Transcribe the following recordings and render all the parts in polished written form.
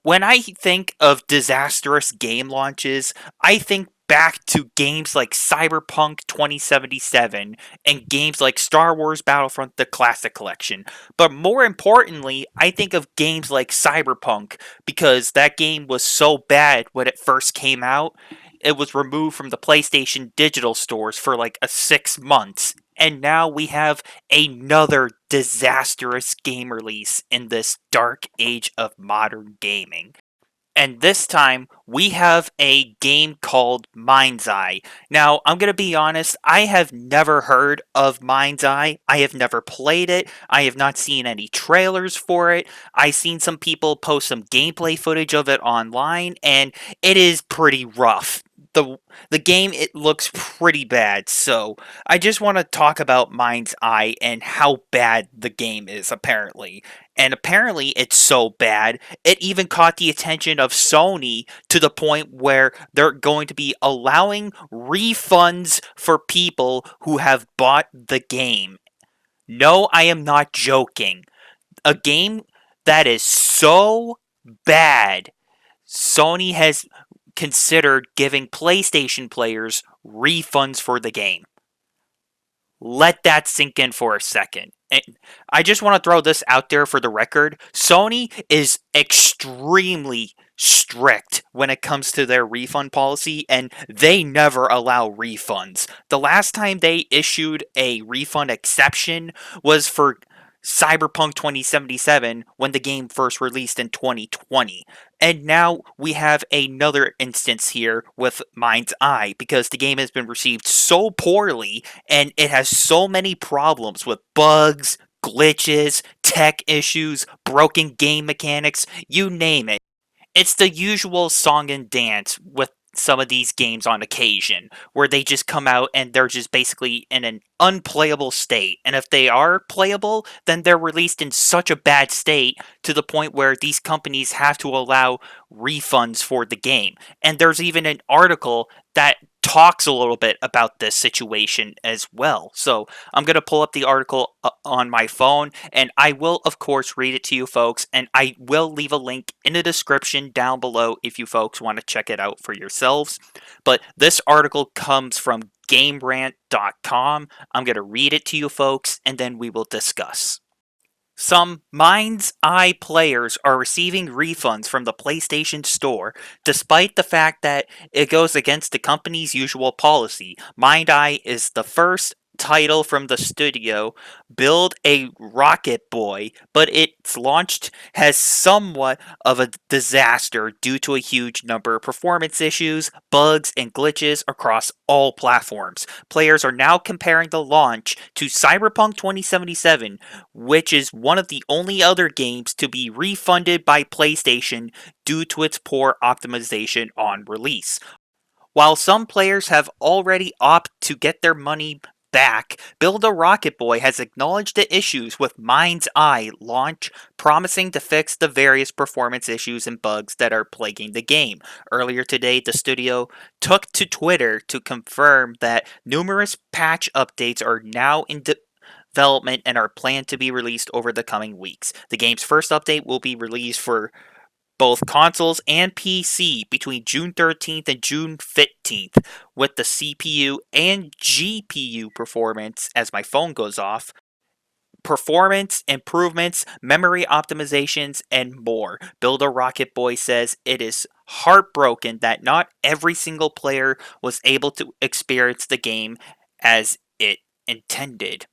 When I think of disastrous game launches, I think back to games like Cyberpunk 2077 and games like Star Wars Battlefront the Classic Collection. But more importantly, I think of games like Cyberpunk because that game was so bad when it first came out. It was removed from the PlayStation digital stores for like a 6 months. And now we have another disastrous game release in this dark age of modern gaming. And this time, we have a game called Mind's Eye. Now, I'm going to be honest, I have never heard of Mind's Eye. I have never played it. I have not seen any trailers for it. I've seen some people post some gameplay footage of it online, and it is pretty rough. The, the game, it looks pretty bad, so I just want to talk about Mind's Eye and how bad the game is, apparently. And apparently, it's so bad it even caught the attention of Sony to the point where they're going to be allowing refunds for people who have bought the game. No, I am not joking. A game that is so bad, Sony has considered giving PlayStation players refunds for the game. Let that sink in for a second. And I just want to throw this out there for the record. Sony is extremely strict when it comes to their refund policy, and they never allow refunds. The last time they issued a refund exception was for Cyberpunk 2077 when the game first released in 2020. And now we have another instance here with Mind's Eye because the game has been received so poorly and it has so many problems with bugs, glitches, tech issues, broken game mechanics, you name it. It's the usual song and dance with some of these games on occasion, where they just come out and they're just basically in an unplayable state. And if they are playable, then they're released in such a bad state to the point where these companies have to allow refunds for the game. And there's even an article that talks a little bit about this situation as well. So I'm going to pull up the article on my phone and I will, of course, read it to you folks. And I will leave a link in the description down below if you folks want to check it out for yourselves. But this article comes from GameRant.com. I'm going to read it to you folks and then we will discuss. Some Mind's Eye players are receiving refunds from the PlayStation Store, despite the fact that it goes against the company's usual policy. Mind Eye is the first title from the studio, Build a Rocket Boy, but its launch has somewhat of a disaster due to a huge number of performance issues, bugs, and glitches across all platforms. Players are now comparing the launch to Cyberpunk 2077, which is one of the only other games to be refunded by PlayStation due to its poor optimization on release. While some players have already opted to get their money back, Build a Rocket Boy has acknowledged the issues with Mind's Eye launch, promising to fix the various performance issues and bugs that are plaguing the game. Earlier today, the studio took to Twitter to confirm that numerous patch updates are now in development and are planned to be released over the coming weeks. The game's first update will be released for both consoles and PC between June 13th and June 15th, with the CPU and GPU performance, as my phone goes off, performance improvements, memory optimizations, and more. Build a Rocket Boy says it is heartbroken that not every single player was able to experience the game as it intended.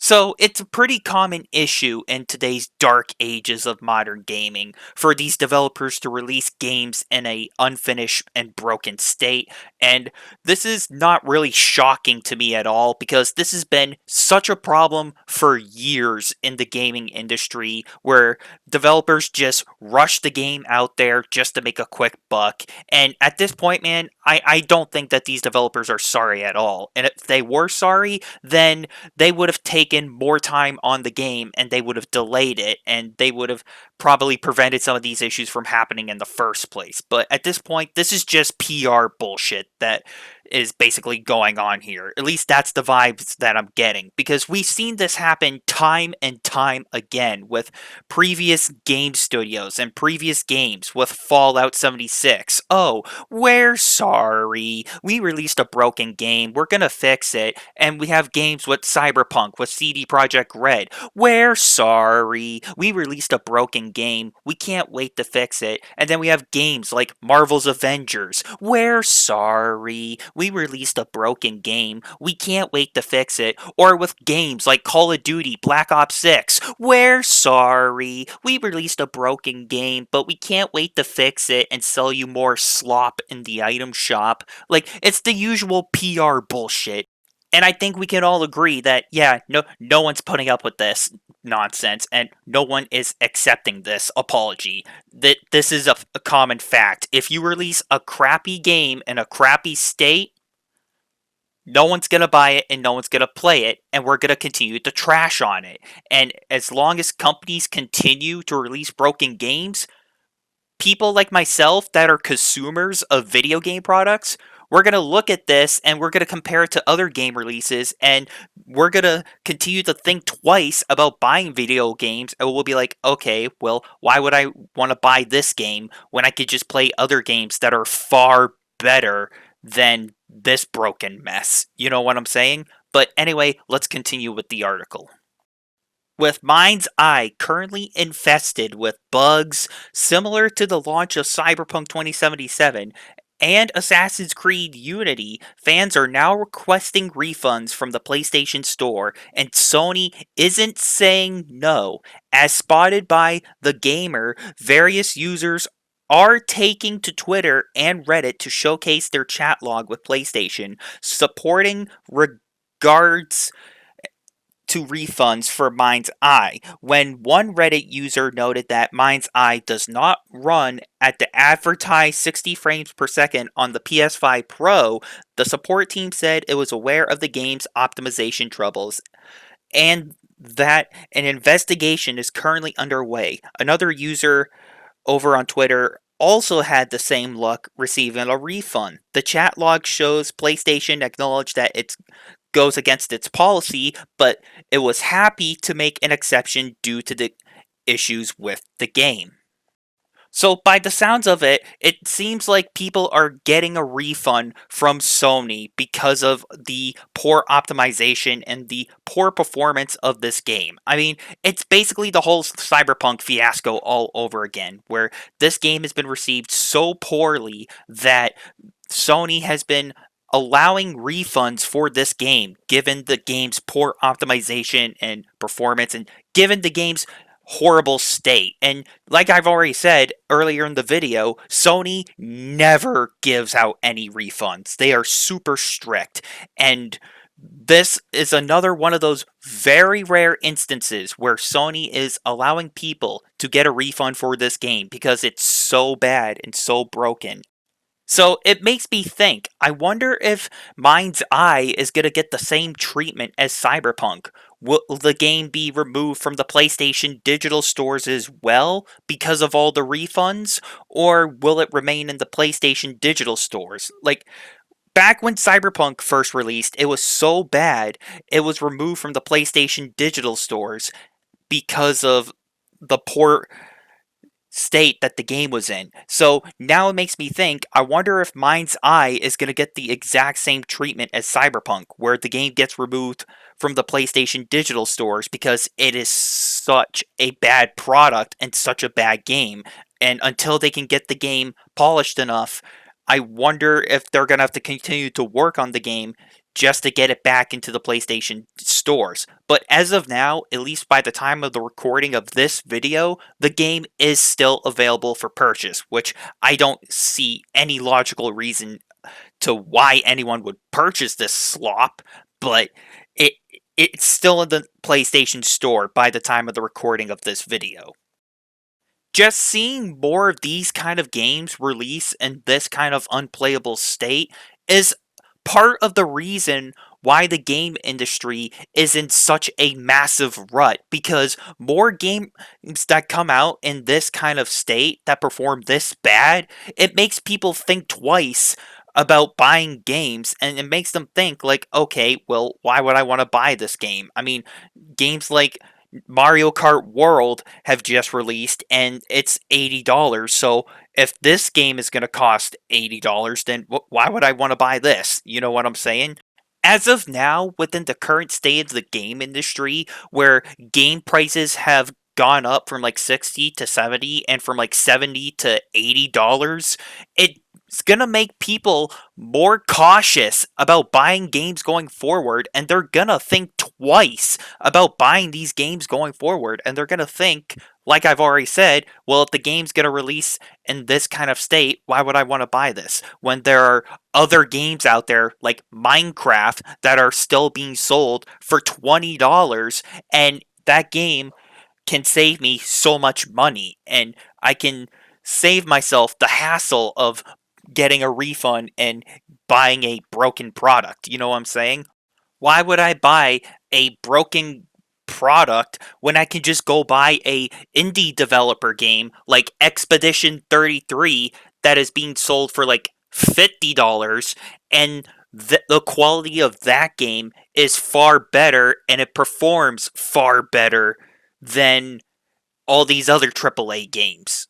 So, it's a pretty common issue in today's dark ages of modern gaming for these developers to release games in a unfinished and broken state, and this is not really shocking to me at all because this has been such a problem for years in the gaming industry where developers just rush the game out there just to make a quick buck. And at this point, man, I don't think that these developers are sorry at all. And if they were sorry, then they would have taken more time on the game and they would have delayed it and they would have probably prevented some of these issues from happening in the first place. But at this point, this is just PR bullshit that is basically going on here. At least that's the vibes that I'm getting, because we've seen this happen time and time again with previous game studios and previous games with Fallout 76. Oh, we're sorry. We released a broken game. We're gonna fix it. And we have games with Cyberpunk, with CD Projekt Red. We're sorry. We released a broken game. We can't wait to fix it. And then we have games like Marvel's Avengers. We're sorry. We released a broken game. We can't wait to fix it. Or with games like Call of Duty Black Ops 6. We're sorry. We released a broken game, but we can't wait to fix it and sell you more slop in the item shop. Like, it's the usual PR bullshit. And I think we can all agree that, yeah, no one's putting up with this nonsense, and no one is accepting this apology. That this is a common fact. If you release a crappy game in a crappy state, no one's gonna buy it and no one's gonna play it, and we're gonna continue to trash on it. And as long as companies continue to release broken games, people like myself that are consumers of video game products, we're going to look at this and we're going to compare it to other game releases, and we're going to continue to think twice about buying video games, and we'll be like, okay, well, why would I want to buy this game when I could just play other games that are far better than this broken mess? You know what I'm saying? But anyway, let's continue with the article. With Mind's Eye currently infested with bugs similar to the launch of Cyberpunk 2077 and Assassin's Creed Unity, fans are now requesting refunds from the PlayStation Store, and Sony isn't saying no. As spotted by The Gamer, various users are taking to Twitter and Reddit to showcase their chat log with PlayStation, supporting regards to refunds for Mind's Eye, when one Reddit user noted that Mind's Eye does not run at the advertised 60 frames per second on the PS5 Pro. The support team said it was aware of the game's optimization troubles and that an investigation is currently underway. Another user over on Twitter also had the same luck receiving a refund. The chat log shows PlayStation acknowledged that it goes against its policy, but it was happy to make an exception due to the issues with the game. So, by the sounds of it, it seems like people are getting a refund from Sony because of the poor optimization and the poor performance of this game. I mean, it's basically the whole Cyberpunk fiasco all over again, where this game has been received so poorly that Sony has been allowing refunds for this game, given the game's poor optimization and performance, and given the game's horrible state. And like I've already said earlier in the video, Sony never gives out any refunds. They are super strict. And this is another one of those very rare instances where Sony is allowing people to get a refund for this game because it's so bad and so broken. So it makes me think, I wonder if Mind's Eye is going to get the same treatment as Cyberpunk. Will the game be removed from the PlayStation digital stores as well because of all the refunds? Or will it remain in the PlayStation digital stores? Like, back when Cyberpunk first released, it was so bad, it was removed from the PlayStation digital stores because of the poor state that the game was in. So now it makes me think, I wonder if Mind's Eye is going to get the exact same treatment as Cyberpunk, where the game gets removed from the PlayStation digital stores because it is such a bad product and such a bad game. And until they can get the game polished enough, I wonder if they're going to have to continue to work on the game just to get it back into the PlayStation stores. But as of now, at least by the time of the recording of this video, the game is still available for purchase, which I don't see any logical reason to why anyone would purchase this slop, but it it's still in the PlayStation store by the time of the recording of this video. Just seeing more of these kind of games release in this kind of unplayable state is part of the reason why the game industry is in such a massive rut, because more games that come out in this kind of state that perform this bad, it makes people think twice about buying games, and it makes them think like, okay, well, why would I want to buy this game? I mean, games like Mario Kart World have just released and it's $80. So if this game is going to cost $80, then why would I want to buy this? You know what I'm saying? As of now, within the current state of the game industry, where game prices have gone up from like 60 to 70 and from like 70 to $80, it's gonna make people more cautious about buying games going forward, and they're gonna think twice about buying these games going forward, and they're gonna think, like I've already said, well, if the game's gonna release in this kind of state, why would I want to buy this? When there are other games out there like Minecraft that are still being sold for $20, and that game can save me so much money, and I can save myself the hassle of getting a refund and buying a broken product. You know what I'm saying? Why would I buy a broken product when I can just go buy a indie developer game like Expedition 33 that is being sold for like $50, and the quality of that game is far better and it performs far better than all these other AAA games.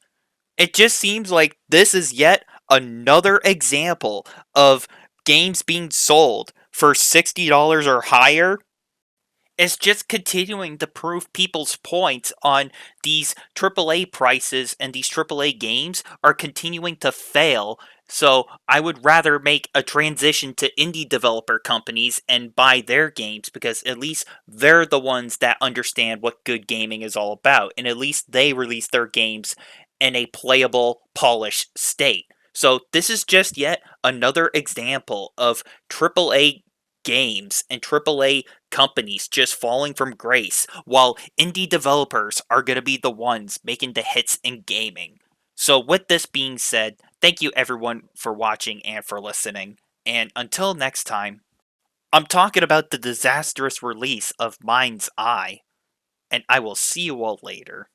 It just seems like this is yet another example of games being sold for $60 or higher. It's just continuing to prove people's points on these AAA prices, and these AAA games are continuing to fail. So I would rather make a transition to indie developer companies and buy their games, because at least they're the ones that understand what good gaming is all about, and at least they release their games in a playable, polished state. So this is just yet another example of AAA games and AAA companies just falling from grace, while indie developers are going to be the ones making the hits in gaming. So, with this being said, thank you everyone for watching and for listening. And until next time, I'm talking about the disastrous release of Mind's Eye, and I will see you all later.